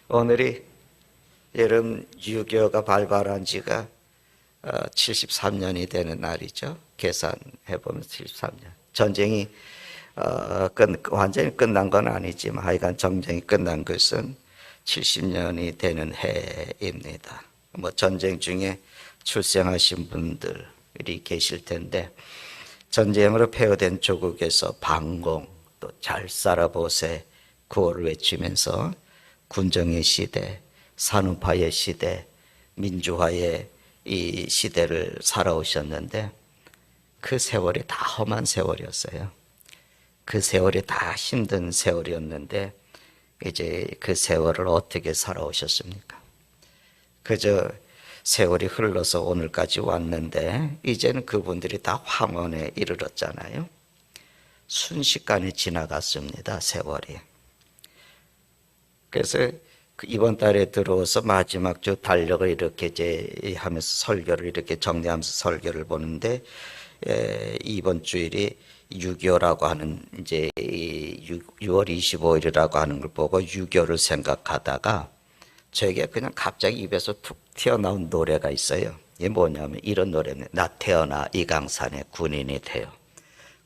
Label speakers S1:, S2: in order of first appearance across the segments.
S1: 오늘이 여름 유교가 발발한 지가 73년이 되는 날이죠. 계산해보면 73년. 전쟁이 완전히 끝난 건 아니지만 하여간 전쟁이 끝난 것은 70년이 되는 해입니다. 뭐 전쟁 중에 출생하신 분들이 계실 텐데, 전쟁으로 폐허된 조국에서 방공, 또 잘 살아보세 구호를 외치면서 군정의 시대, 산업화의 시대, 민주화의 이 시대를 살아오셨는데, 그 세월이 다 험한 세월이었어요. 그 세월이 다 힘든 세월이었는데, 이제 그 세월을 어떻게 살아오셨습니까? 그저 세월이 흘러서 오늘까지 왔는데, 이제는 그분들이 다 황혼에 이르렀잖아요. 순식간에 지나갔습니다, 세월이. 그래서 이번 달에 들어와서 마지막 주 달력을 이렇게 이제 하면서 설교를 이렇게 정리하면서 설교를 보는데, 이번 주일이 6.25라고 하는 이제 6월 25일이라고 하는 걸 보고 6.25를 생각하다가 저에게 그냥 갑자기 입에서 툭 튀어나온 노래가 있어요. 이게 뭐냐면 이런 노래입니다. 나 태어나 이강산의 군인이 되어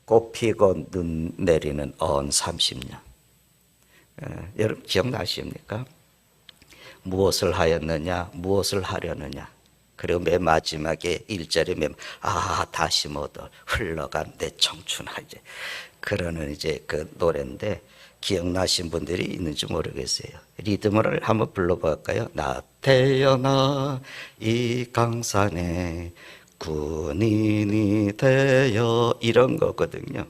S1: 꽃 피고 눈 내리는 언 30년. 여러분 기억나십니까? 무엇을 하였느냐, 무엇을 하려느냐. 그리고 맨 마지막에 1절에 다시 모두 흘러간 내 청춘하지. 그러는 이제 그 노래인데, 기억나신 분들이 있는지 모르겠어요. 리듬을 한번 불러볼까요? 나 태어나 이 강산에 군인이 되어, 이런 거거든요.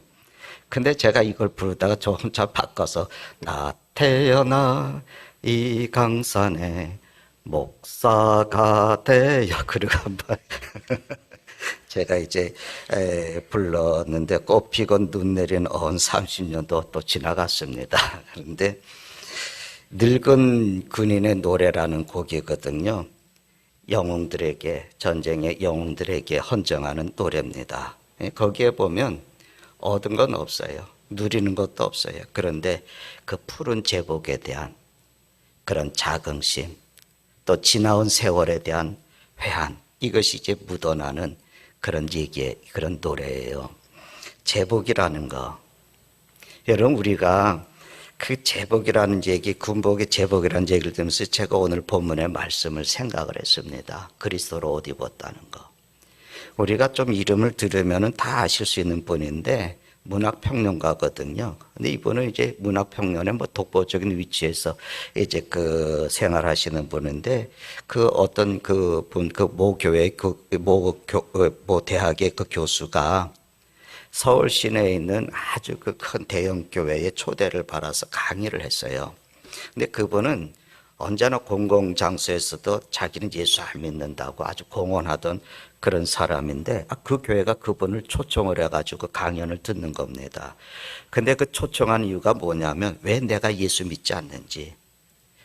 S1: 근데 제가 이걸 부르다가 저 혼자 바꿔서 나 태어나 이 강산에 목사가 되어, 그리고 한번 제가 이제 불렀는데, 꽃 피고 눈 내리는 언 30년도 또 지나갔습니다. 그런데 늙은 군인의 노래라는 곡이거든요. 영웅들에게, 전쟁의 영웅들에게 헌정하는 노래입니다. 거기에 보면 얻은 건 없어요. 누리는 것도 없어요. 그런데 그 푸른 제복에 대한 그런 자긍심, 또 지나온 세월에 대한 회한, 이것이 이제 묻어나는 그런 얘기의 그런 노래예요. 제복이라는 거, 여러분 우리가 그 제복이라는 얘기, 군복의 제복이라는 얘기를 들으면서 제가 오늘 본문의 말씀을 생각을 했습니다. 그리스도로 옷 입었다는 거. 우리가 좀 이름을 들으면 다 아실 수 있는 분인데, 문학평론가거든요. 근데 이분은 이제 문학평론의 뭐 독보적인 위치에서 이제 그 생활하시는 분인데, 그 어떤 그 분, 그 모 교회, 모 대학의 그 교수가 서울 시내에 있는 아주 그 큰 대형 교회에 초대를 받아서 강의를 했어요. 근데 그분은 언제나 공공장소에서도 자기는 예수 안 믿는다고 아주 공언하던 그런 사람인데, 그 교회가 그분을 초청을 해가지고 강연을 듣는 겁니다. 근데 그 초청한 이유가 뭐냐면, 왜 내가 예수 믿지 않는지,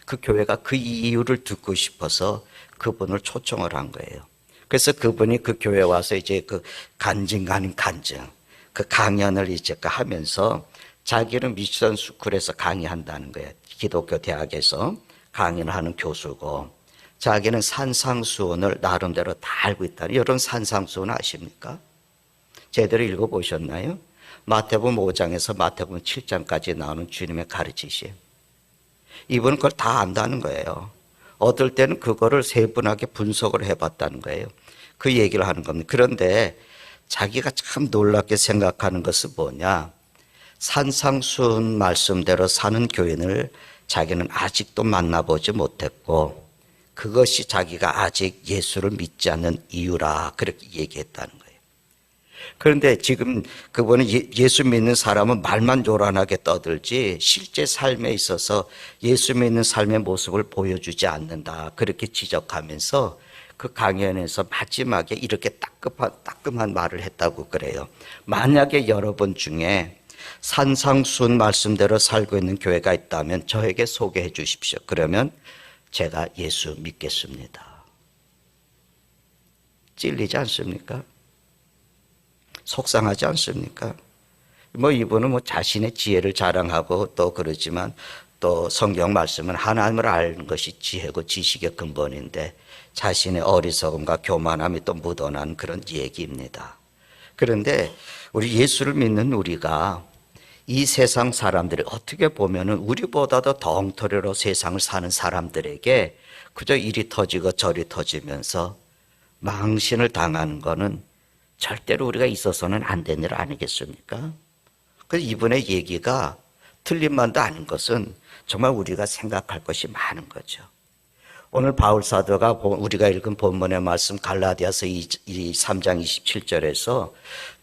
S1: 그 교회가 그 이유를 듣고 싶어서 그분을 초청을 한 거예요. 그래서 그분이 그 교회에 와서 이제 그 간증 아닌 간증, 그 강연을 이제 하면서 자기는 미션 스쿨에서 강의한다는 거예요. 기독교 대학에서 강의를 하는 교수고, 자기는 산상수훈을 나름대로 다 알고 있다는, 이런 산상수훈 아십니까? 제대로 읽어보셨나요? 마태복음 5장에서 마태복음 7장까지 나오는 주님의 가르치심. 이분은 그걸 다 안다는 거예요. 어떨 때는 그거를 세분하게 분석을 해봤다는 거예요. 그 얘기를 하는 겁니다. 그런데 자기가 참 놀랍게 생각하는 것은 뭐냐? 산상수훈 말씀대로 사는 교인을 자기는 아직도 만나보지 못했고, 그것이 자기가 아직 예수를 믿지 않는 이유라, 그렇게 얘기했다는 거예요. 그런데 지금 그분은 예수 믿는 사람은 말만 요란하게 떠들지 실제 삶에 있어서 예수 믿는 삶의 모습을 보여주지 않는다, 그렇게 지적하면서 그 강연에서 마지막에 이렇게 따끔한 말을 했다고 그래요. 만약에 여러분 중에 산상수훈 말씀대로 살고 있는 교회가 있다면 저에게 소개해 주십시오. 그러면 제가 예수 믿겠습니다. 찔리지 않습니까? 속상하지 않습니까? 뭐 이분은 뭐 자신의 지혜를 자랑하고 또 그러지만, 또 성경 말씀은 하나님을 아는 것이 지혜고 지식의 근본인데 자신의 어리석음과 교만함이 또 묻어난 그런 얘기입니다. 그런데 우리 예수를 믿는 우리가 이 세상 사람들이 어떻게 보면은 우리보다도 더 엉터리로 세상을 사는 사람들에게 그저 이리 터지고 저리 터지면서 망신을 당하는 거는 절대로 우리가 있어서는 안 되는 일 아니겠습니까? 그래서 이분의 얘기가 틀림만도 아닌 것은 정말 우리가 생각할 것이 많은 거죠. 오늘 바울 사도가 우리가 읽은 본문의 말씀 갈라디아서 3장 27절에서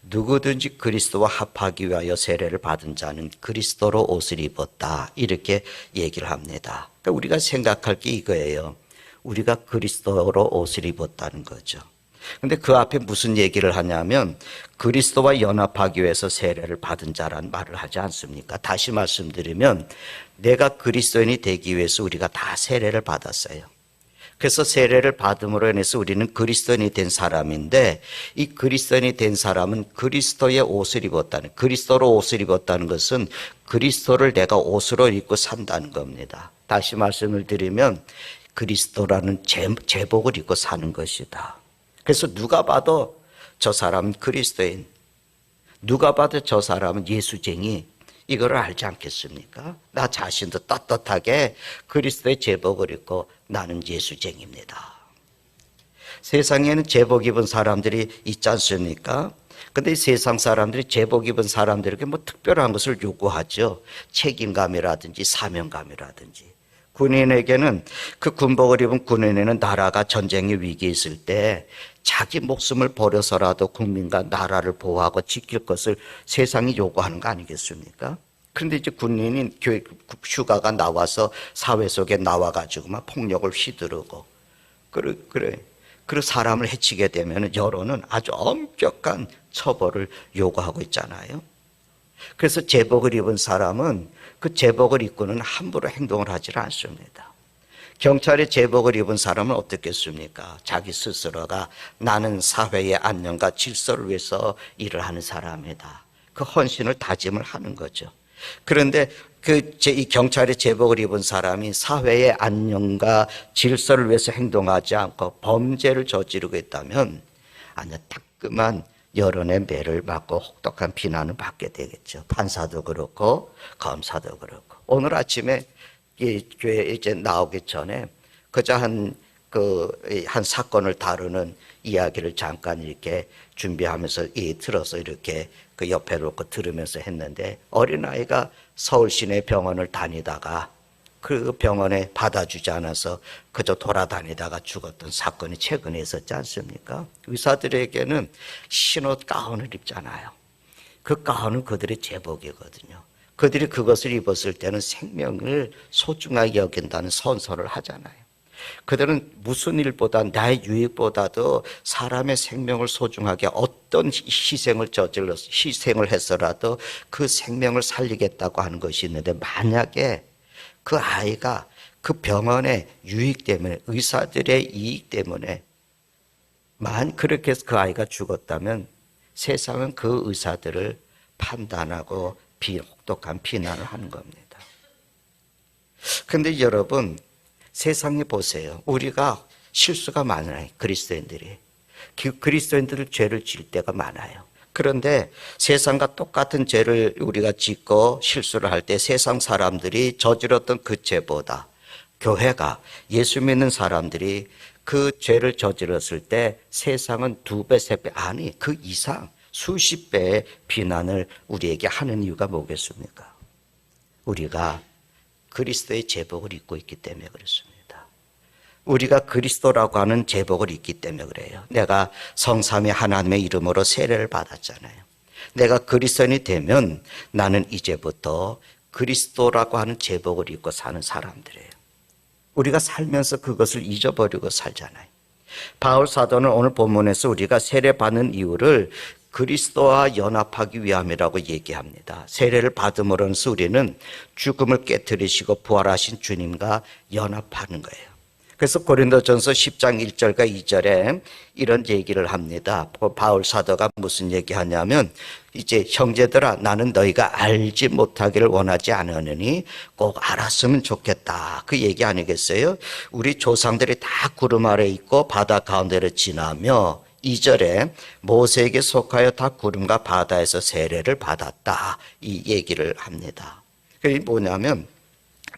S1: 누구든지 그리스도와 합하기 위하여 세례를 받은 자는 그리스도로 옷을 입었다 이렇게 얘기를 합니다. 그러니까 우리가 생각할 게 이거예요. 우리가 그리스도로 옷을 입었다는 거죠. 근데 그 앞에 무슨 얘기를 하냐면 그리스도와 연합하기 위해서 세례를 받은 자란 말을 하지 않습니까? 다시 말씀드리면 내가 그리스도인이 되기 위해서 우리가 다 세례를 받았어요. 그래서 세례를 받음으로 인해서 우리는 그리스도인이 된 사람인데 이 그리스도인이 된 사람은 그리스도의 옷을 입었다는, 그리스도로 옷을 입었다는 것은 그리스도를 내가 옷으로 입고 산다는 겁니다. 다시 말씀을 드리면 그리스도라는 제복을 입고 사는 것이다. 그래서 누가 봐도 저 사람은 그리스도인, 누가 봐도 저 사람은 예수쟁이, 이거를 알지 않겠습니까? 나 자신도 떳떳하게 그리스도의 제복을 입고 나는 예수쟁이입니다. 세상에는 제복 입은 사람들이 있지 않습니까? 근데 이 세상 사람들이 제복 입은 사람들에게 뭐 특별한 것을 요구하죠. 책임감이라든지 사명감이라든지. 군인에게는 그 군복을 입은 군인에는 나라가 전쟁의 위기에 있을 때 자기 목숨을 버려서라도 국민과 나라를 보호하고 지킬 것을 세상이 요구하는 거 아니겠습니까? 그런데 이제 군인이 휴가가 나와서 사회 속에 나와가지고 막 폭력을 휘두르고 그리고 사람을 해치게 되면 여론은 아주 엄격한 처벌을 요구하고 있잖아요. 그래서 제복을 입은 사람은 그 제복을 입고는 함부로 행동을 하지 않습니다. 경찰의 제복을 입은 사람은 어떻겠습니까? 자기 스스로가 나는 사회의 안녕과 질서를 위해서 일을 하는 사람이다. 그 헌신을 다짐을 하는 거죠. 그런데 이 경찰의 제복을 입은 사람이 사회의 안녕과 질서를 위해서 행동하지 않고 범죄를 저지르고 있다면 아주 따끔한 여론의 매를 받고 혹독한 비난을 받게 되겠죠. 판사도 그렇고 검사도 그렇고. 오늘 아침에 이 교회 이제 나오기 전에 그저 한 사건을 다루는 이야기를 잠깐 이렇게 준비하면서 들어서 이렇게 그 옆에 놓고 들으면서 했는데 어린아이가 서울 시내 병원을 다니다가 그 병원에 받아주지 않아서 그저 돌아다니다가 죽었던 사건이 최근에 있었지 않습니까? 의사들에게는 신옷 가운을 입잖아요. 그 가운은 그들의 제복이거든요. 그들이 그것을 입었을 때는 생명을 소중하게 여긴다는 선서를 하잖아요. 그들은 무슨 일보다 나의 유익보다도 사람의 생명을 소중하게 어떤 희생을 해서라도 그 생명을 살리겠다고 하는 것이 있는데 만약에 그 아이가 그 병원의 유익 때문에 의사들의 이익 때문에 그렇게 해서 그 아이가 죽었다면 세상은 그 의사들을 판단하고 혹독한 비난을 하는 겁니다. 그런데 여러분 세상에 보세요. 우리가 실수가 많아요. 그리스도인들이. 그리스도인들을 죄를 지을 때가 많아요. 그런데 세상과 똑같은 죄를 우리가 짓고 실수를 할 때 세상 사람들이 저질렀던 그 죄보다 교회가 예수 믿는 사람들이 그 죄를 저질렀을 때 세상은 2배, 3배 아니 그 이상 수십 배의 비난을 우리에게 하는 이유가 뭐겠습니까? 우리가 그리스도의 제복을 입고 있기 때문에 그렇습니다. 우리가 그리스도라고 하는 제복을 입기 때문에 그래요. 내가 성삼위 하나님의 이름으로 세례를 받았잖아요. 내가 그리스도인이 되면 나는 이제부터 그리스도라고 하는 제복을 입고 사는 사람들이에요. 우리가 살면서 그것을 잊어버리고 살잖아요. 바울 사도는 오늘 본문에서 우리가 세례받는 이유를 그리스도와 연합하기 위함이라고 얘기합니다. 세례를 받음으로써 우리는 죽음을 깨뜨리시고 부활하신 주님과 연합하는 거예요. 그래서 고린도전서 10장 1절과 2절에 이런 얘기를 합니다. 바울 사도가 무슨 얘기하냐면 이제 형제들아 나는 너희가 알지 못하기를 원하지 않으니 꼭 알았으면 좋겠다. 그 얘기 아니겠어요? 우리 조상들이 다 구름 아래 있고 바다 가운데를 지나며 2절에 모세에게 속하여 다 구름과 바다에서 세례를 받았다. 이 얘기를 합니다. 그게 뭐냐면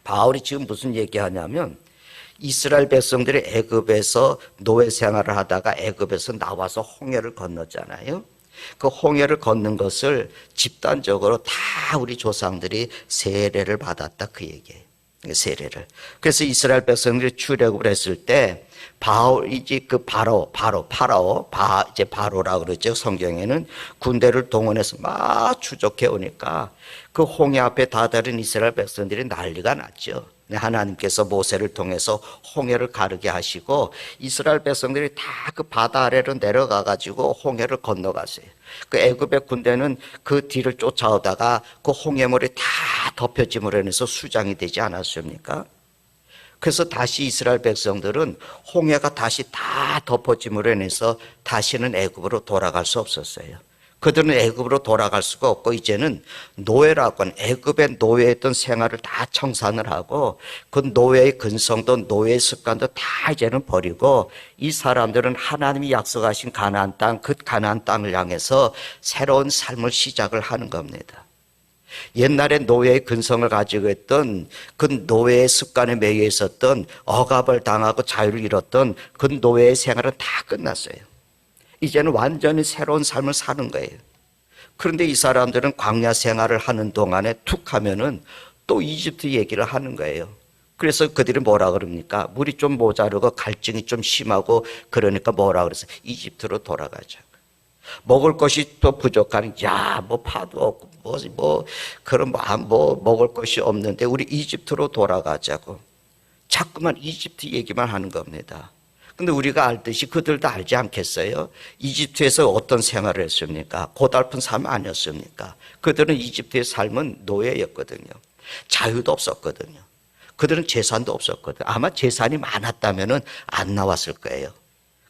S1: 바울이 지금 무슨 얘기하냐면 이스라엘 백성들이 애굽에서 노예 생활을 하다가 애굽에서 나와서 홍해를 건넜잖아요. 그 홍해를 건넌 것을 집단적으로 다 우리 조상들이 세례를 받았다 그 얘기예요. 세례를. 그래서 이스라엘 백성들이 출애굽을 했을 때 바울이지 그 이제 바로라 그러죠. 성경에는 군대를 동원해서 막 추적해 오니까 그 홍해 앞에 다다른 이스라엘 백성들이 난리가 났죠. 하나님께서 모세를 통해서 홍해를 가르게 하시고 이스라엘 백성들이 다 그 바다 아래로 내려가 가지고 홍해를 건너갔어요. 그 애굽의 군대는 그 뒤를 쫓아오다가 그 홍해물이 다 덮여짐으로 인해서 수장이 되지 않았습니까? 그래서 다시 이스라엘 백성들은 홍해가 다시 다 덮어짐으로 인해서 다시는 애굽으로 돌아갈 수 없었어요. 그들은 애굽으로 돌아갈 수가 없고 이제는 노예라고 하는 애굽의 노예했던 생활을 다 청산을 하고 그 노예의 근성도 노예의 습관도 다 이제는 버리고 이 사람들은 하나님이 약속하신 가나안 땅, 그 가나안 땅을 향해서 새로운 삶을 시작을 하는 겁니다. 옛날에 노예의 근성을 가지고 있던 그 노예의 습관에 매여 있었던 억압을 당하고 자유를 잃었던 그 노예의 생활은 다 끝났어요. 이제는 완전히 새로운 삶을 사는 거예요. 그런데 이 사람들은 광야 생활을 하는 동안에 툭 하면은 또 이집트 얘기를 하는 거예요. 그래서 그들이 뭐라 그럽니까? 물이 좀 모자르고 갈증이 좀 심하고 그러니까 뭐라 그래서 이집트로 돌아가자. 먹을 것이 또 부족하니 뭐 파도 없고 그런 먹을 것이 없는데 우리 이집트로 돌아가자고. 자꾸만 이집트 얘기만 하는 겁니다. 근데 우리가 알듯이 그들도 알지 않겠어요? 이집트에서 어떤 생활을 했습니까? 고달픈 삶 아니었습니까? 그들은 이집트의 삶은 노예였거든요. 자유도 없었거든요. 그들은 재산도 없었거든요. 아마 재산이 많았다면 안 나왔을 거예요.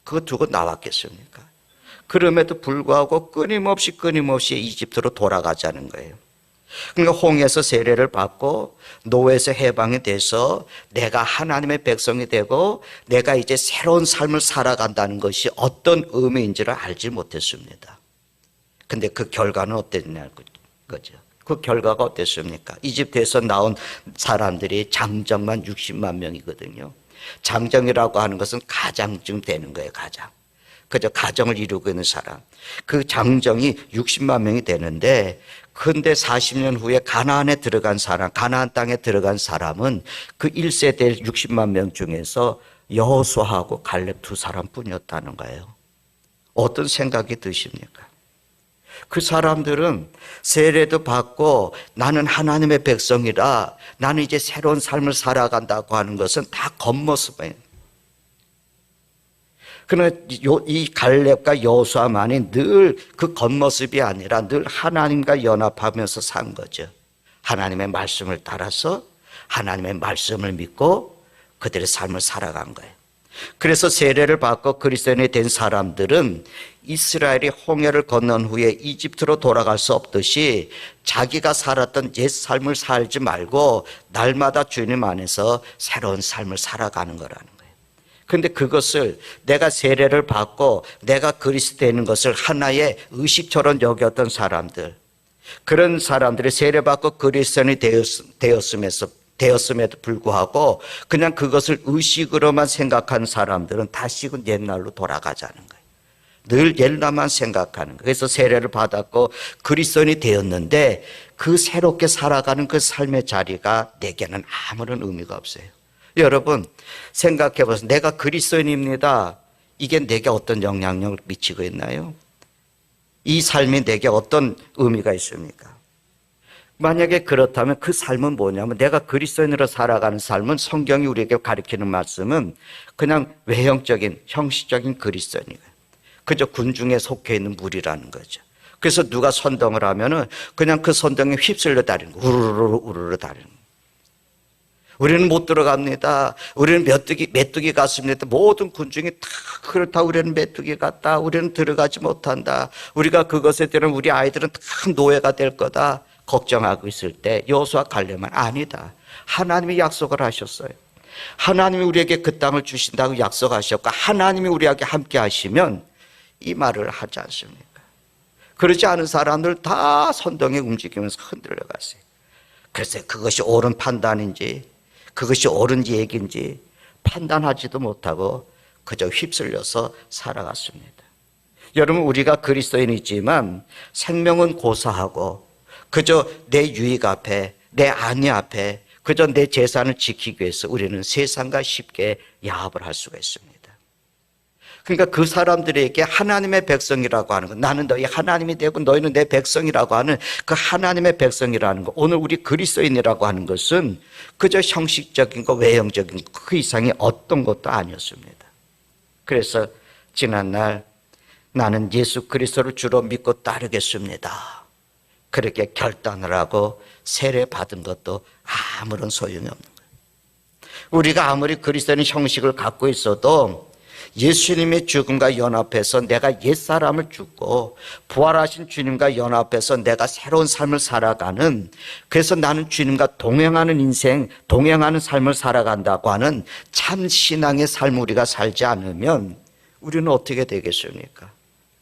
S1: 그거 두고 나왔겠습니까? 그럼에도 불구하고 끊임없이 이집트로 돌아가자는 거예요. 그러니까 홍해에서 세례를 받고 노예에서 해방이 돼서 내가 하나님의 백성이 되고 내가 이제 새로운 삶을 살아간다는 것이 어떤 의미인지를 알지 못했습니다. 근데 그 결과는 어땠냐는 거죠. 그 결과가 어땠습니까? 이집트에서 나온 사람들이 장정만 60만 명이거든요. 장정이라고 하는 것은 가장쯤 되는 거예요. 가장. 그저 가정을 이루고 있는 사람. 그 장정이 60만 명이 되는데 근데 40년 후에 가나안에 들어간 사람, 가나안 땅에 들어간 사람은 그 1세대 60만 명 중에서 여호수아하고 갈렙 두 사람뿐이었다는 거예요. 어떤 생각이 드십니까? 그 사람들은 세례도 받고 나는 하나님의 백성이라 나는 이제 새로운 삶을 살아간다고 하는 것은 다 겉모습이에요. 그러나 이 갈렙과 여호수아만이 늘 그 겉모습이 아니라 늘 하나님과 연합하면서 산 거죠. 하나님의 말씀을 따라서 하나님의 말씀을 믿고 그들의 삶을 살아간 거예요. 그래서 세례를 받고 그리스도인이 된 사람들은 이스라엘이 홍해를 건넌 후에 이집트로 돌아갈 수 없듯이 자기가 살았던 옛 삶을 살지 말고 날마다 주님 안에서 새로운 삶을 살아가는 거라는 거예요. 그런데 그것을 내가 세례를 받고 내가 그리스도인 것을 하나의 의식처럼 여겼던 사람들, 그런 사람들이 세례받고 그리스도인이 되었음에도 불구하고 그냥 그것을 의식으로만 생각하는 사람들은 다시금 옛날로 돌아가자는 거예요. 늘 옛날만 생각하는 거예요. 그래서 세례를 받았고 그리스도인이 되었는데 그 새롭게 살아가는 그 삶의 자리가 내게는 아무런 의미가 없어요. 여러분 생각해 보세요. 내가 그리스도인입니다. 이게 내게 어떤 영향력을 미치고 있나요? 이 삶이 내게 어떤 의미가 있습니까? 만약에 그렇다면 그 삶은 뭐냐면 내가 그리스도인으로 살아가는 삶은 성경이 우리에게 가르치는 말씀은 그냥 외형적인 형식적인 그리스도인이에요. 그저 군중에 속해 있는 무리라는 거죠. 그래서 누가 선동을 하면은 그냥 그 선동에 휩쓸려 다니는 거, 우르르 다니는 거. 우리는 못 들어갑니다. 우리는 메뚜기 같습니다. 모든 군중이 다 그렇다. 우리는 메뚜기 같다. 우리는 들어가지 못한다. 우리가 그것에 대한 우리 아이들은 다 노예가 될 거다. 걱정하고 있을 때 여호수아 갈렙은 아니다. 하나님이 약속을 하셨어요. 하나님이 우리에게 그 땅을 주신다고 약속하셨고 하나님이 우리에게 함께 하시면 이 말을 하지 않습니까? 그러지 않은 사람들 다 선동에 움직이면서 흔들려 갔어요. 그래서 그것이 옳은 판단인지 그것이 옳은 얘기인지 판단하지도 못하고 그저 휩쓸려서 살아갔습니다. 여러분, 우리가 그리스도인이지만 생명은 고사하고 그저 내 유익 앞에, 내 안위 앞에 그저 내 재산을 지키기 위해서 우리는 세상과 쉽게 야합을 할 수가 있습니다. 그러니까 그 사람들에게 하나님의 백성이라고 하는 것, 나는 너희 하나님이 되고 너희는 내 백성이라고 하는 그 하나님의 백성이라는 것, 오늘 우리 그리스도인이라고 하는 것은 그저 형식적인 것, 외형적인 것, 그 이상의 어떤 것도 아니었습니다. 그래서 지난날 나는 예수 그리스도를 주로 믿고 따르겠습니다. 그렇게 결단을 하고 세례 받은 것도 아무런 소용이 없는 거예요. 우리가 아무리 그리스도인 형식을 갖고 있어도 예수님의 죽음과 연합해서 내가 옛사람을 죽고 부활하신 주님과 연합해서 내가 새로운 삶을 살아가는, 그래서 나는 주님과 동행하는 인생, 동행하는 삶을 살아간다고 하는 참 신앙의 삶을 우리가 살지 않으면 우리는 어떻게 되겠습니까?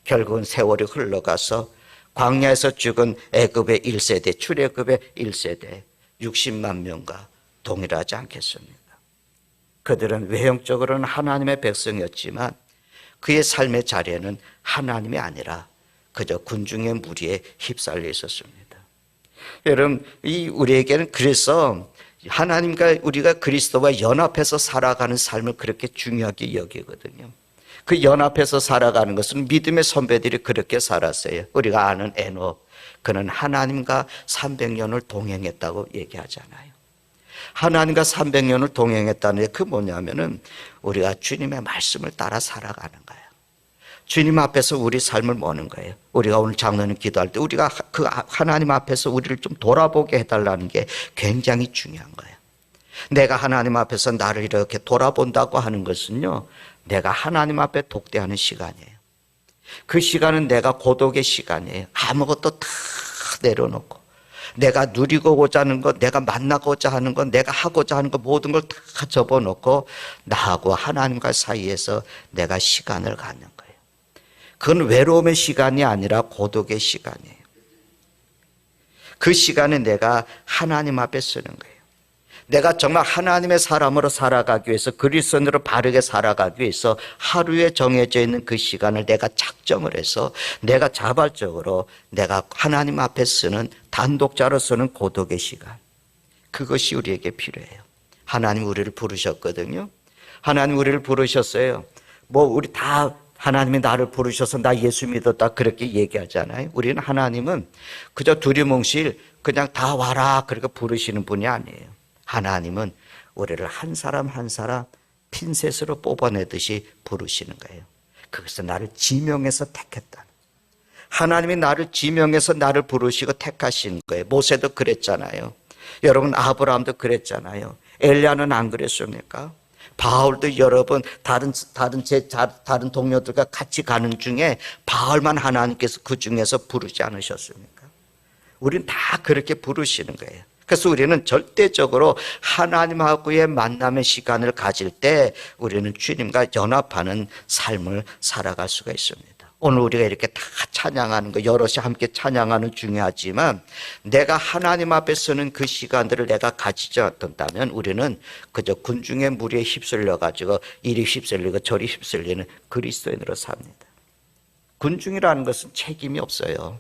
S1: 결국은 세월이 흘러가서 광야에서 죽은 애굽의 1세대, 출애굽의 1세대 60만 명과 동일하지 않겠습니까? 그들은 외형적으로는 하나님의 백성이었지만 그의 삶의 자리에는 하나님이 아니라 그저 군중의 무리에 휩쓸려 있었습니다. 여러분, 우리에게는 그래서 하나님과 우리가 그리스도와 연합해서 살아가는 삶을 그렇게 중요하게 여기거든요. 그 연합해서 살아가는 것은 믿음의 선배들이 그렇게 살았어요. 우리가 아는 에녹, 그는 하나님과 300년을 동행했다고 얘기하잖아요. 하나님과 300년을 동행했다는 게 그 뭐냐면은 우리가 주님의 말씀을 따라 살아가는 거예요. 주님 앞에서 우리 삶을 모는 거예요. 우리가 오늘 장로님 기도할 때 우리가 그 하나님 앞에서 우리를 좀 돌아보게 해달라는 게 굉장히 중요한 거예요. 내가 하나님 앞에서 나를 이렇게 돌아본다고 하는 것은요, 내가 하나님 앞에 독대하는 시간이에요. 그 시간은 내가 고독의 시간이에요. 아무것도 다 내려놓고 내가 누리고자 하는 것, 내가 만나고자 하는 것, 내가 하고자 하는 것 모든 걸 다 접어놓고 나하고 하나님과 사이에서 내가 시간을 갖는 거예요. 그건 외로움의 시간이 아니라 고독의 시간이에요. 그 시간에 내가 하나님 앞에 쓰는 거예요. 내가 정말 하나님의 사람으로 살아가기 위해서, 그리스도인으로 바르게 살아가기 위해서 하루에 정해져 있는 그 시간을 내가 작정을 해서 내가 자발적으로 내가 하나님 앞에 쓰는, 단독자로 쓰는 고독의 시간, 그것이 우리에게 필요해요. 하나님 우리를 부르셨거든요. 하나님 우리를 부르셨어요. 우리 다 하나님이 나를 부르셔서 나 예수 믿었다 그렇게 얘기하잖아요. 우리는 하나님은 그저 두리뭉실 그냥 다 와라 그렇게 부르시는 분이 아니에요. 하나님은 우리를 한 사람 한 사람 핀셋으로 뽑아내듯이 부르시는 거예요. 그것은 나를 지명해서 택했다. 하나님이 나를 지명해서 나를 부르시고 택하신 거예요. 모세도 그랬잖아요. 여러분, 아브라함도 그랬잖아요. 엘리야는 안 그랬습니까? 바울도 여러분 다른 동료들과 같이 가는 중에 바울만 하나님께서 그 중에서 부르지 않으셨습니까? 우리는 다 그렇게 부르시는 거예요. 그래서 우리는 절대적으로 하나님하고의 만남의 시간을 가질 때 우리는 주님과 연합하는 삶을 살아갈 수가 있습니다. 오늘 우리가 이렇게 다 찬양하는 거, 여럿이 함께 찬양하는 중요하지만 내가 하나님 앞에 서는 그 시간들을 내가 가지지 않는다면 우리는 그저 군중의 무리에 휩쓸려 가지고 이리 휩쓸리고 저리 휩쓸리는 그리스도인으로 삽니다. 군중이라는 것은 책임이 없어요.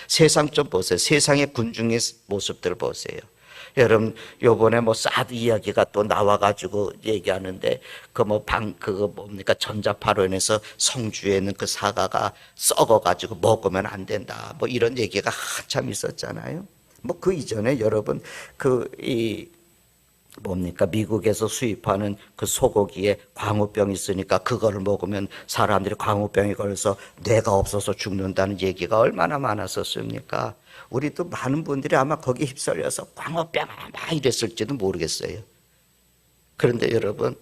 S1: 세상 좀 보세요. 세상의 군중의 모습들 보세요. 여러분, 요번에 사드 이야기가 또 나와가지고 얘기하는데, 그거 뭡니까? 전자파론에서 성주에 있는 그 사과가 썩어가지고 먹으면 안 된다. 이런 얘기가 한참 있었잖아요. 그 이전에 여러분, 미국에서 수입하는 그 소고기에 광우병이 있으니까 그거를 먹으면 사람들이 광우병에 걸려서 뇌가 없어서 죽는다는 얘기가 얼마나 많았었습니까? 우리도 많은 분들이 아마 거기에 휩쓸려서 광우병 막 이랬을지도 모르겠어요. 그런데 여러분,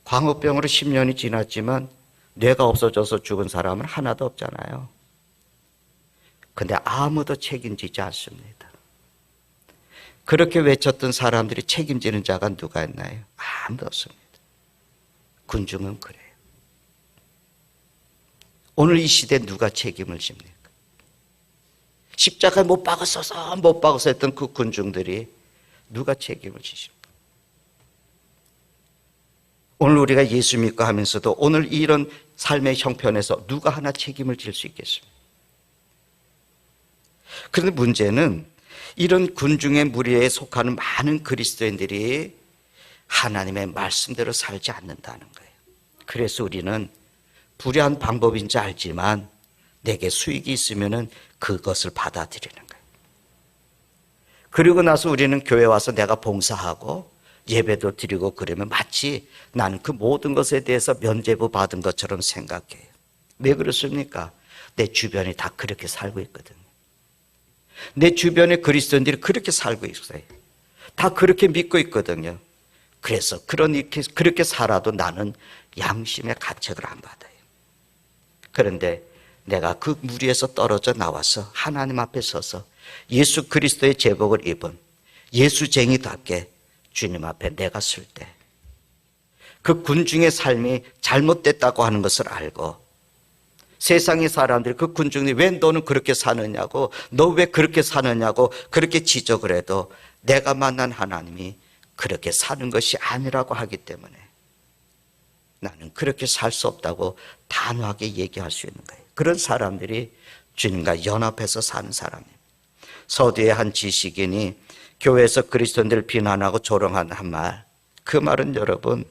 S1: 광우병으로 10년이 지났지만 뇌가 없어져서 죽은 사람은 하나도 없잖아요. 근데 아무도 책임지지 않습니다. 그렇게 외쳤던 사람들이 책임지는 자가 누가 있나요? 아무도 없습니다. 군중은 그래요. 오늘 이 시대에 누가 책임을 집니까? 십자가에 못 박았어서 못 박았어 했던 그 군중들이 누가 책임을 지십니까? 오늘 우리가 예수 믿고 하면서도 오늘 이런 삶의 형편에서 누가 하나 책임을 질 수 있겠습니까? 그런데 문제는 이런 군중의 무리에 속하는 많은 그리스도인들이 하나님의 말씀대로 살지 않는다는 거예요. 그래서 우리는 불의한 방법인지 알지만 내게 수익이 있으면 그것을 받아들이는 거예요. 그리고 나서 우리는 교회 와서 내가 봉사하고 예배도 드리고 그러면 마치 나는 그 모든 것에 대해서 면죄부 받은 것처럼 생각해요. 왜 그렇습니까? 내 주변이 다 그렇게 살고 있거든요. 내 주변에 그리스도인들이 그렇게 살고 있어요. 다 그렇게 믿고 있거든요. 그래서 그렇게 살아도 나는 양심의 가책을 안 받아요. 그런데 내가 그 무리에서 떨어져 나와서 하나님 앞에 서서 예수 그리스도의 제복을 입은 예수쟁이답게 주님 앞에 내가 설 때 그 군중의 삶이 잘못됐다고 하는 것을 알고 세상의 사람들이 그 군중이 왜 너는 그렇게 사느냐고 너 왜 그렇게 사느냐고 그렇게 지적을 해도 내가 만난 하나님이 그렇게 사는 것이 아니라고 하기 때문에 나는 그렇게 살 수 없다고 단호하게 얘기할 수 있는 거예요. 그런 사람들이 주님과 연합해서 사는 사람입니다. 서두의 한 지식인이 교회에서 그리스도인들을 비난하고 조롱한 한 말, 그 말은 여러분,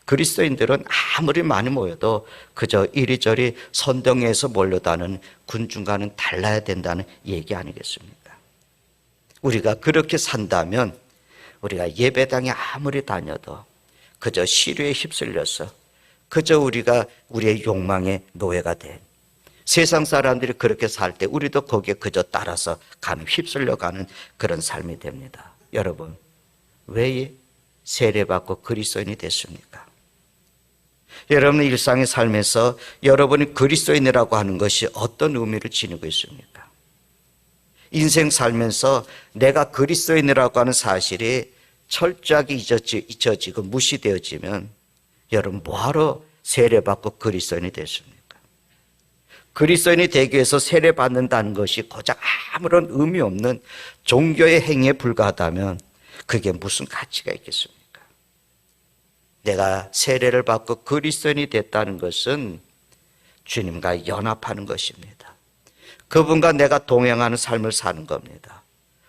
S1: 그리스도인들은 아무리 많이 모여도 그저 이리저리 선동에서 몰려다는 군중과는 달라야 된다는 얘기 아니겠습니까? 우리가 그렇게 산다면 우리가 예배당에 아무리 다녀도 그저 시류에 휩쓸려서 그저 우리가 우리의 욕망의 노예가 된 세상 사람들이 그렇게 살 때 우리도 거기에 그저 따라서 휩쓸려가는 그런 삶이 됩니다. 여러분, 왜 세례받고 그리스도인이 됐습니까? 여러분의 일상의 삶에서 여러분이 그리스도인이라고 하는 것이 어떤 의미를 지니고 있습니까? 인생 살면서 내가 그리스도인이라고 하는 사실이 철저하게 잊혀지고 무시되어지면 여러분 뭐하러 세례받고 그리스도인이 됐습니까? 그리스도인이 되기 위해서 세례받는다는 것이 고작 아무런 의미 없는 종교의 행위에 불과하다면 그게 무슨 가치가 있겠습니까? 내가 세례를 받고 그리스도인이 됐다는 것은 주님과 연합하는 것입니다. 그분과 내가 동행하는 삶을 사는 겁니다.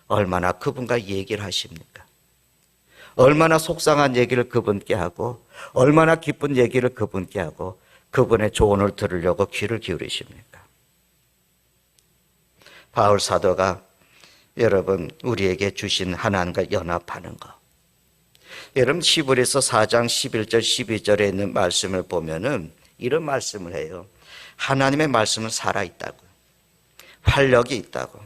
S1: 얼마나 그분과 얘기를 하십니까? 얼마나 속상한 얘기를 그분께 하고 얼마나 기쁜 얘기를 그분께 하고 그분의 조언을 들으려고 귀를 기울이십니까? 바울 사도가 여러분 우리에게 주신 하나님과 연합하는 것, 여러분 히브리서 4장 11절 12절에 있는 말씀을 보면은 이런 말씀을 해요. 하나님의 말씀은 살아있다고, 활력이 있다고,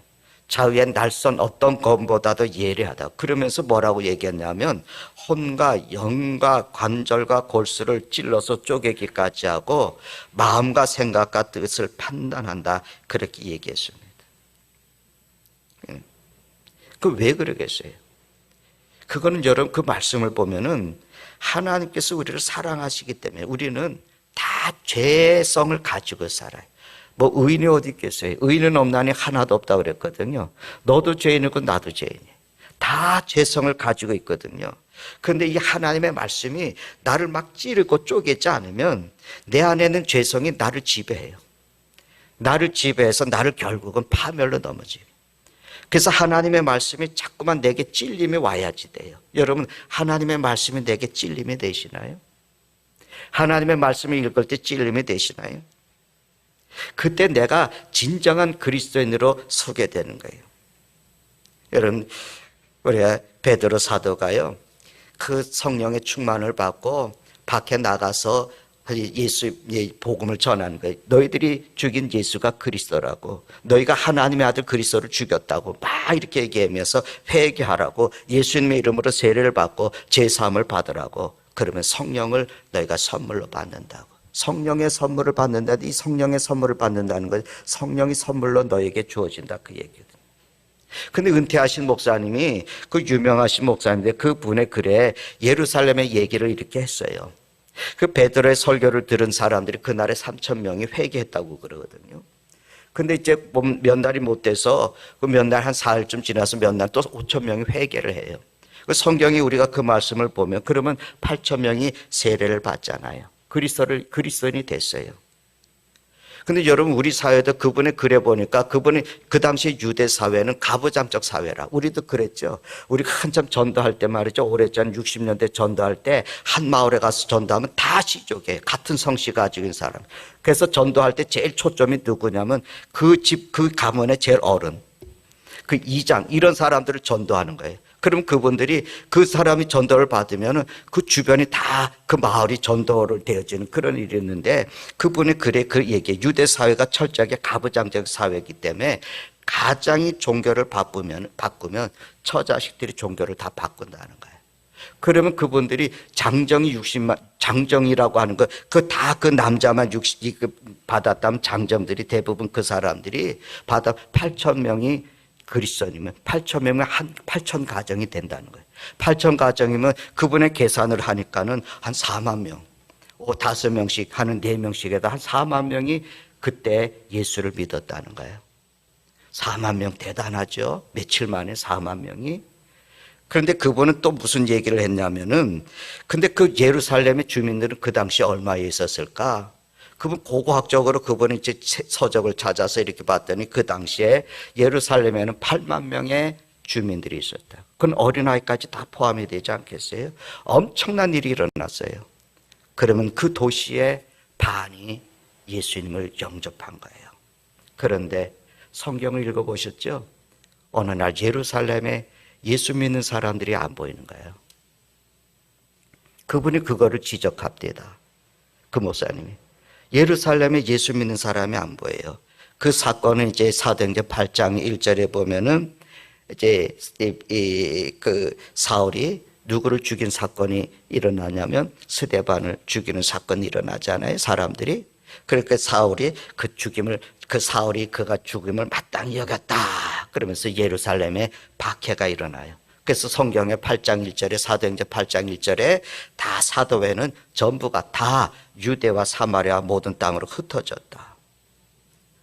S1: 자위의 날선 어떤 검보다도 예리하다. 그러면서 뭐라고 얘기했냐면 혼과 영과 관절과 골수를 찔러서 쪼개기까지 하고 마음과 생각과 뜻을 판단한다. 그렇게 얘기했습니다. 그 왜 그러겠어요? 그거는 여러분 그 말씀을 보면은 하나님께서 우리를 사랑하시기 때문에 우리는 다 죄성을 가지고 살아요. 뭐 의인이 어디 있겠어요? 의인은 없나니 하나도 없다 그랬거든요. 너도 죄인이고 나도 죄인이에요. 다 죄성을 가지고 있거든요. 그런데 이 하나님의 말씀이 나를 막 찌르고 쪼개지 않으면 내 안에는 죄성이 나를 지배해요. 나를 지배해서 나를 결국은 파멸로 넘어져요. 그래서 하나님의 말씀이 자꾸만 내게 찔림이 와야지 돼요. 여러분, 하나님의 말씀이 내게 찔림이 되시나요? 하나님의 말씀을 읽을 때 찔림이 되시나요? 그때 내가 진정한 그리스도인으로 서게 되는 거예요. 여러분, 우리 베드로 사도가요, 그 성령의 충만을 받고 밖에 나가서 예수의 복음을 전하는 거예요. 너희들이 죽인 예수가 그리스도라고, 너희가 하나님의 아들 그리스도를 죽였다고 막 이렇게 얘기하면서 회개하라고, 예수님의 이름으로 세례를 받고 제사함을 받으라고 그러면 성령을 너희가 선물로 받는다고. 성령의 선물을 받는다. 이 성령의 선물을 받는다는 건 성령이 선물로 너에게 주어진다, 그 얘기거든요. 근데 은퇴하신 목사님이, 그 유명하신 목사님인데 그분의 글에 예루살렘의 얘기를 이렇게 했어요. 그 베드로의 설교를 들은 사람들이 그날에 3,000명이 회개했다고 그러거든요. 근데 이제 몇 날이 못 돼서 그 몇 날 한 사흘쯤 지나서 몇 날 또 5,000명이 회개를 해요. 그 성경이 우리가 그 말씀을 보면 그러면 8,000명이 세례를 받잖아요. 그리스도인이 됐어요. 근데 여러분, 우리 사회도 그분의 글에 보니까 그분이 그 당시 유대 사회는 가부장적 사회라. 우리도 그랬죠. 우리 한참 전도할 때 말이죠. 오래전 60년대 전도할 때 한 마을에 가서 전도하면 다 시족이에요. 같은 성씨 가지고 있는 사람. 그래서 전도할 때 제일 초점이 누구냐면 그 집, 그 가문의 제일 어른, 그 이장, 이런 사람들을 전도하는 거예요. 그럼 그분들이, 그 사람이 전도를 받으면 그 주변이 다 그 마을이 전도를 되어지는 그런 일이 있는데, 그분의 글에 그 얘기, 유대 사회가 철저하게 가부장적 사회이기 때문에 가장이 종교를 바꾸면 처자식들이 종교를 다 바꾼다는 거예요. 그러면 그분들이 장정이라고 하는 거, 그 다 그 남자만 받았다면 장정들이 대부분 그 사람들이 받아 8,000명이 그리스도인이면 8,000명이면 한 8,000 가정이 된다는 거예요. 8,000 가정이면 그분의 계산을 하니까는 한 4만 명, 5명씩 하는 4명씩에다 한 4만 명이 그때 예수를 믿었다는 거예요. 4만 명 대단하죠? 며칠 만에 4만 명이. 그런데 그분은 또 무슨 얘기를 했냐면은, 근데 그 예루살렘의 주민들은 그 당시 얼마에 있었을까? 그분 고고학적으로 그분이 이제 서적을 찾아서 이렇게 봤더니 그 당시에 예루살렘에는 8만 명의 주민들이 있었다. 그건 어린아이까지 다 포함이 되지 않겠어요? 엄청난 일이 일어났어요. 그러면 그 도시의 반이 예수님을 영접한 거예요. 그런데 성경을 읽어보셨죠? 어느 날 예루살렘에 예수 믿는 사람들이 안 보이는 거예요. 그분이 그거를 지적합니다. 그 목사님이. 예루살렘에 예수 믿는 사람이 안 보여요. 그 사건은 이제 사도행전 8장 1절에 보면은 이제 그 사울이 누구를 죽인 사건이 일어나냐면 스데반을 죽이는 사건이 일어나잖아요, 사람들이. 그러니까 사울이 그가 죽임을 마땅히 여겼다. 그러면서 예루살렘에 박해가 일어나요. 그래서 성경의 8장 1절에, 사도행전 8장 1절에 다 사도회는 전부가 다 유대와 사마리아 모든 땅으로 흩어졌다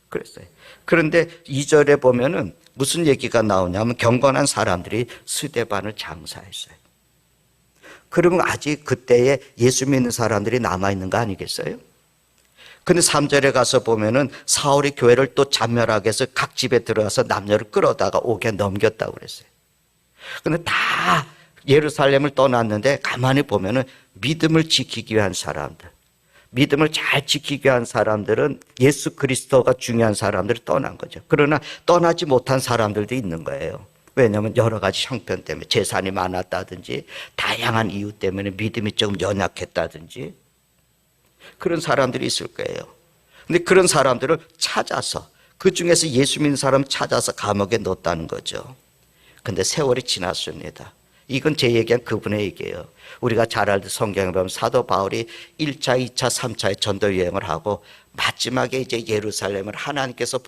S1: 그랬어요. 그런데 2절에 보면은 무슨 얘기가 나오냐면 경건한 사람들이 스데반을 장사했어요. 그러면 아직 그때에 예수 믿는 사람들이 남아있는 거 아니겠어요? 근데 3절에 가서 보면은 사울이 교회를 또 잔멸하게 해서 각 집에 들어가서 남녀를 끌어다가 옥에 넘겼다고 그랬어요. 근데 다 예루살렘을 떠났는데 가만히 보면은 믿음을 지키기 위한 사람들, 믿음을 잘 지키기 위한 사람들은 예수 그리스도가 중요한 사람들이 떠난 거죠. 그러나 떠나지 못한 사람들도 있는 거예요. 왜냐하면 여러 가지 형편 때문에, 재산이 많았다든지 다양한 이유 때문에 믿음이 조금 연약했다든지 그런 사람들이 있을 거예요. 근데 그런 사람들을 찾아서, 그 중에서 예수 믿는 사람 찾아서 감옥에 넣었다는 거죠. 근데 세월이 지났습니다. 이건 제 얘기한 그분의 얘기예요. 우리가 잘 알듯 성경에 보면 사도 바울이 1차, 2차, 3차의 전도 여행을 하고 마지막에 이제 예루살렘을 하나님께서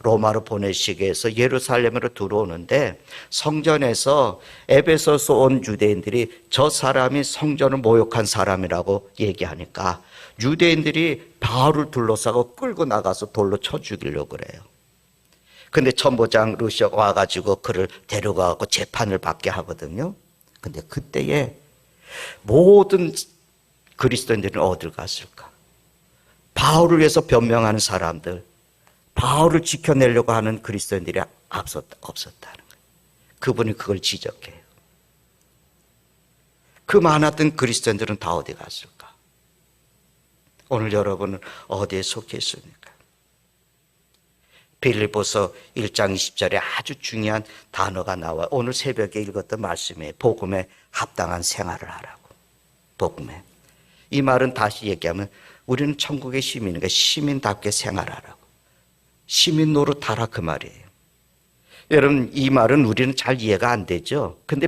S1: 로마로 보내시기 위해서 예루살렘으로 들어오는데, 성전에서 에베소서 온 유대인들이 저 사람이 성전을 모욕한 사람이라고 얘기하니까 유대인들이 바울을 둘러싸고 끌고 나가서 돌로 쳐 죽이려고 그래요. 근데 천부장 루시오가 와가지고 그를 데려가고 재판을 받게 하거든요. 근데 그때에 모든 그리스도인들은 어딜 갔을까? 바울을 위해서 변명하는 사람들, 바울을 지켜내려고 하는 그리스도인들이 없었다는 거예요. 그분이 그걸 지적해요. 그 많았던 그리스도인들은 다 어디 갔을까? 오늘 여러분은 어디에 속해 있습니까? 빌립보서 1장 20절에 아주 중요한 단어가 나와요. 오늘 새벽에 읽었던 말씀이에요. 복음에 합당한 생활을 하라고. 복음에. 이 말은 다시 얘기하면 우리는 천국의 시민이니까 시민답게 생활하라고. 시민 노릇하라 그 말이에요. 여러분, 이 말은 우리는 잘 이해가 안 되죠. 근데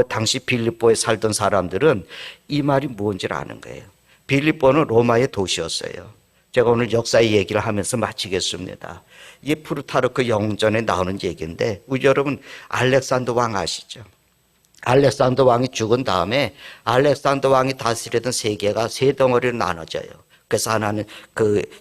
S1: 당시 빌립보에 살던 사람들은 이 말이 뭔지를 아는 거예요. 빌립보는 로마의 도시였어요. 제가 오늘 역사의 얘기를 하면서 마치겠습니다. 이게 프루타르크 영전에 나오는 얘기인데, 우리 여러분 알렉산더 왕 아시죠? 알렉산더 왕이 죽은 다음에 알렉산더 왕이 다스리던 세계가 세 덩어리로 나눠져요. 그래서 하나는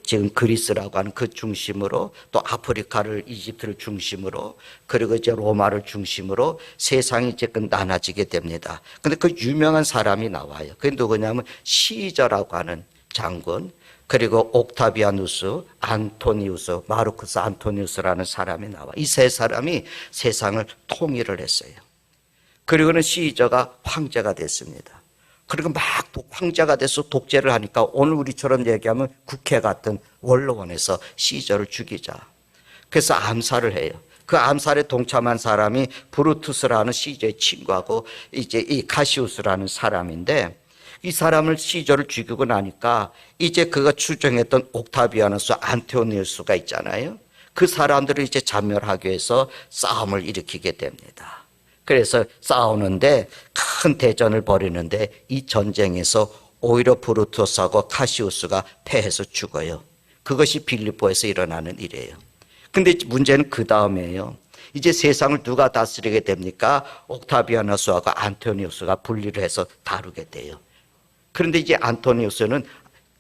S1: 지금 그리스라고 하는 그 중심으로, 또 아프리카를, 이집트를 중심으로, 그리고 이제 로마를 중심으로 세상이 이제 나눠지게 됩니다. 근데 그 유명한 사람이 나와요. 그게 누구냐면 시저라고 하는 장군, 그리고 옥타비아누스, 안토니우스, 마르쿠스 안토니우스라는 사람이 나와. 이 세 사람이 세상을 통일을 했어요. 그리고는 시저가 황제가 됐습니다. 그리고 막 황제가 돼서 독재를 하니까 오늘 우리처럼 얘기하면 국회 같은 원로원에서 시저를 죽이자. 그래서 암살을 해요. 그 암살에 동참한 사람이 브루투스라는 시저의 친구하고 이제 이 카시우스라는 사람인데, 이 사람을 시저를 죽이고 나니까 이제 그가 추종했던 옥타비아누스, 안토니우스가 있잖아요. 그 사람들을 이제 잔멸하기 위해서 싸움을 일으키게 됩니다. 그래서 싸우는데 큰 대전을 벌이는데 이 전쟁에서 오히려 브루투스하고 카시우스가 패해서 죽어요. 그것이 빌립보에서 일어나는 일이에요. 근데 문제는 그 다음이에요. 이제 세상을 누가 다스리게 됩니까? 옥타비아누스하고 안토니우스가 분리를 해서 다루게 돼요. 그런데 이제 안토니우스는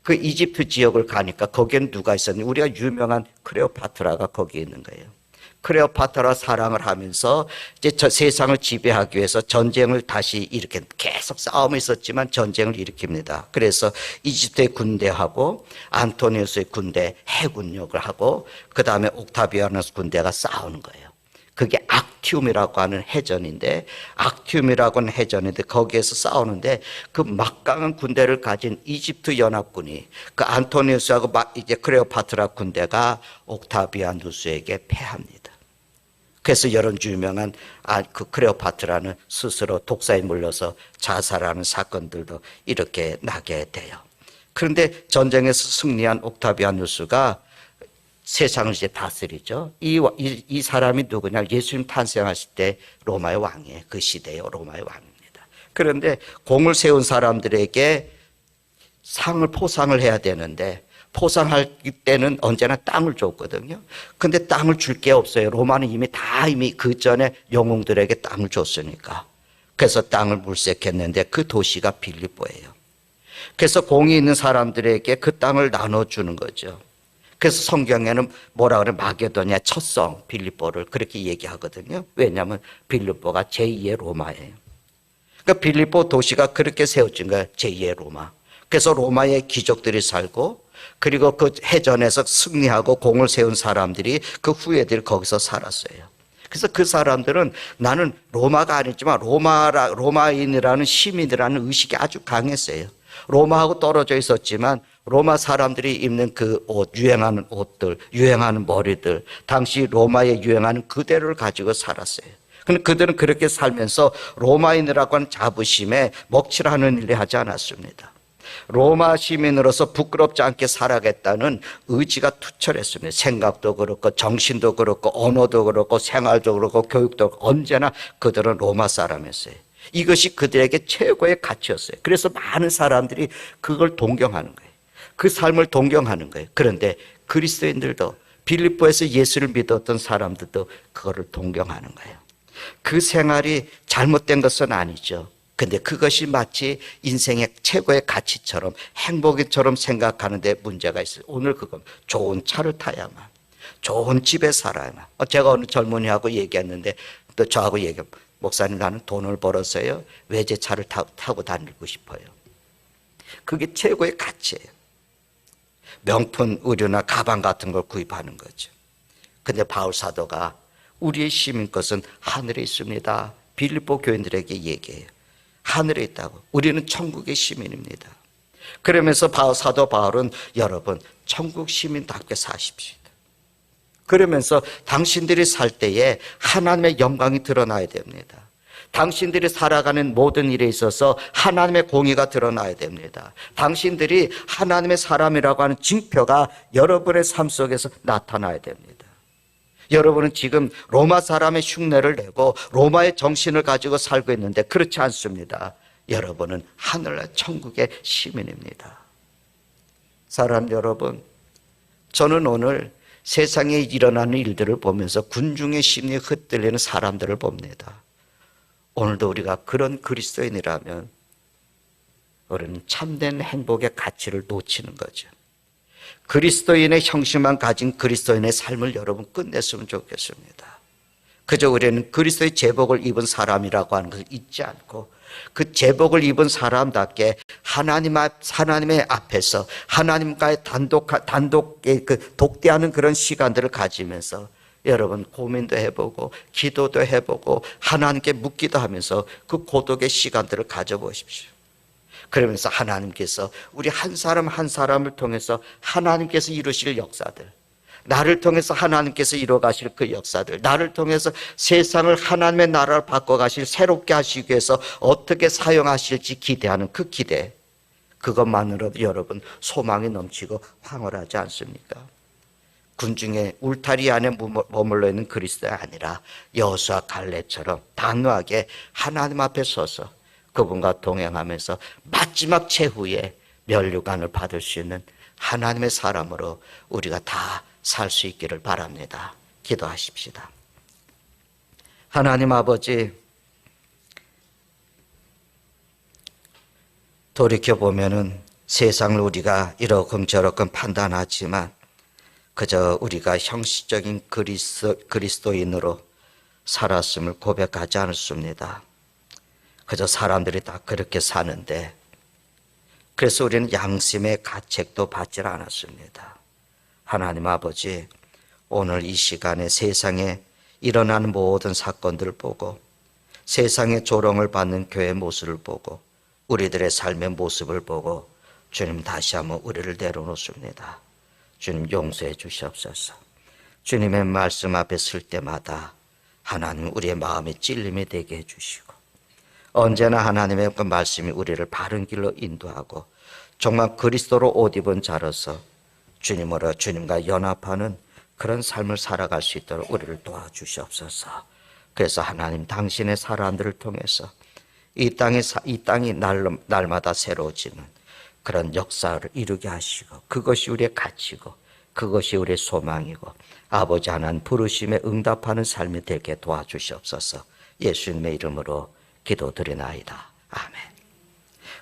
S1: 그 이집트 지역을 가니까 거기에는 누가 있었니? 우리가 유명한 클레오파트라가 거기에 있는 거예요. 클레오파트라 사랑을 하면서 이제 저 세상을 지배하기 위해서 전쟁을 다시 이렇게 계속 싸움이 있었지만 전쟁을 일으킵니다. 그래서 이집트의 군대하고 안토니우스의 군대 해군력을 하고 그 다음에 옥타비아누스 군대가 싸우는 거예요. 그게 악티움이라고 하는 해전인데, 거기에서 싸우는데 그 막강한 군대를 가진 이집트 연합군이 그 안토니우스하고 이제 클레오파트라 군대가 옥타비아누스에게 패합니다. 그래서 여론 유명한 그 클레오파트라는 스스로 독사에 물려서 자살하는 사건들도 이렇게 나게 돼요. 그런데 전쟁에서 승리한 옥타비아누스가 세상을 이제 다스리죠. 이 사람이 누구냐? 예수님 탄생하실 때 로마의 왕이에요. 그 시대의 로마의 왕입니다. 그런데 공을 세운 사람들에게 포상을 해야 되는데, 포상할 때는 언제나 땅을 줬거든요. 근데 땅을 줄 게 없어요. 로마는 이미 그 전에 영웅들에게 땅을 줬으니까. 그래서 땅을 물색했는데 그 도시가 빌립보예요. 그래서 공이 있는 사람들에게 그 땅을 나눠주는 거죠. 그래서 성경에는 뭐라 그래? 마게도냐 첫성 빌립보를 그렇게 얘기하거든요. 왜냐하면 빌립보가 제2의 로마예요. 그러니까 빌립보 도시가 그렇게 세워진 거예요. 제2의 로마. 그래서 로마의 귀족들이 살고, 그리고 그 해전에서 승리하고 공을 세운 사람들이, 그 후예들이 거기서 살았어요. 그래서 그 사람들은 나는 로마가 아니지만 로마인이라는 시민이라는 의식이 아주 강했어요. 로마하고 떨어져 있었지만 로마 사람들이 입는 그 옷, 유행하는 옷들, 유행하는 머리들, 당시 로마에 유행하는 그대로를 가지고 살았어요. 근데 그들은 그렇게 살면서 로마인이라고 하는 자부심에 먹칠하는 일을 하지 않았습니다. 로마 시민으로서 부끄럽지 않게 살아가겠다는 의지가 투철했습니다. 생각도 그렇고 정신도 그렇고 언어도 그렇고 생활도 그렇고 교육도 그렇고 언제나 그들은 로마 사람이었어요. 이것이 그들에게 최고의 가치였어요. 그래서 많은 사람들이 그걸 동경하는 거예요. 그 삶을 동경하는 거예요. 그런데 그리스도인들도, 빌립보에서 예수를 믿었던 사람들도 그거를 동경하는 거예요. 그 생활이 잘못된 것은 아니죠. 근데 그것이 마치 인생의 최고의 가치처럼, 행복이처럼 생각하는데 문제가 있어요. 오늘 그건 좋은 차를 타야만, 좋은 집에 살아야만. 제가 어느 젊은이하고 얘기했는데 또 저하고 얘기하면, 목사님 나는 돈을 벌었어요. 외제차를 타고 다니고 싶어요. 그게 최고의 가치예요. 명품 의류나 가방 같은 걸 구입하는 거죠. 근데 바울 사도가 우리의 시민 것은 하늘에 있습니다. 빌립보 교인들에게 얘기해요. 하늘에 있다고. 우리는 천국의 시민입니다. 그러면서 사도 바울은 여러분 천국 시민답게 사십시오. 그러면서 당신들이 살 때에 하나님의 영광이 드러나야 됩니다. 당신들이 살아가는 모든 일에 있어서 하나님의 공의가 드러나야 됩니다. 당신들이 하나님의 사람이라고 하는 징표가 여러분의 삶 속에서 나타나야 됩니다. 여러분은 지금 로마 사람의 흉내를 내고 로마의 정신을 가지고 살고 있는데 그렇지 않습니다. 여러분은 하늘나라 천국의 시민입니다. 사랑 여러분, 저는 오늘 세상에 일어나는 일들을 보면서 군중의 심리에 흩날리는 사람들을 봅니다. 오늘도 우리가 그런 그리스도인이라면 우리는 참된 행복의 가치를 놓치는 거죠. 그리스도인의 형식만 가진 그리스도인의 삶을 여러분 끝냈으면 좋겠습니다. 그저 우리는 그리스도의 제복을 입은 사람이라고 하는 것을 잊지 않고 그 제복을 입은 사람답게 하나님의 앞에서 하나님과의 단독의 독대하는 그런 시간들을 가지면서 여러분 고민도 해보고 기도도 해보고 하나님께 묻기도 하면서 그 고독의 시간들을 가져보십시오. 그러면서 하나님께서 우리 한 사람 한 사람을 통해서 하나님께서 이루실 역사들, 나를 통해서 하나님께서 이루어가실 그 역사들, 나를 통해서 세상을 하나님의 나라를 바꿔가실 새롭게 하시기 위해서 어떻게 사용하실지 기대하는 그 기대, 그것만으로도 여러분 소망이 넘치고 황홀하지 않습니까? 군중의 울타리 안에 머물러 있는 그리스도가 아니라 여호수아 갈렙처럼 단호하게 하나님 앞에 서서 그분과 동행하면서 마지막 최후의 면류관을 받을 수 있는 하나님의 사람으로 우리가 다 살 수 있기를 바랍니다. 기도하십시다. 하나님 아버지, 돌이켜보면은 세상을 우리가 이러쿵 저러쿵 판단하지만 그저 우리가 형식적인 그리스도인으로 살았음을 고백하지 않았습니다. 그저 사람들이 다 그렇게 사는데 그래서 우리는 양심의 가책도 받지 않았습니다. 하나님 아버지, 오늘 이 시간에 세상에 일어나는 모든 사건들을 보고 세상의 조롱을 받는 교회의 모습을 보고 우리들의 삶의 모습을 보고 주님 다시 한번 우리를 내려놓습니다. 주님 용서해 주시옵소서. 주님의 말씀 앞에 설 때마다 하나님 우리의 마음에 찔림이 되게 해주시고 언제나 하나님의 그 말씀이 우리를 바른 길로 인도하고 정말 그리스도로 옷 입은 자로서 주님으로 주님과 연합하는 그런 삶을 살아갈 수 있도록 우리를 도와주시옵소서. 그래서 하나님 당신의 사람들을 통해서 이 땅이 날마다 새로워지는 그런 역사를 이루게 하시고 그것이 우리의 가치고 그것이 우리의 소망이고 아버지 하나님 부르심에 응답하는 삶이 되게 도와주시옵소서. 예수님의 이름으로 기도드리나이다. 아멘.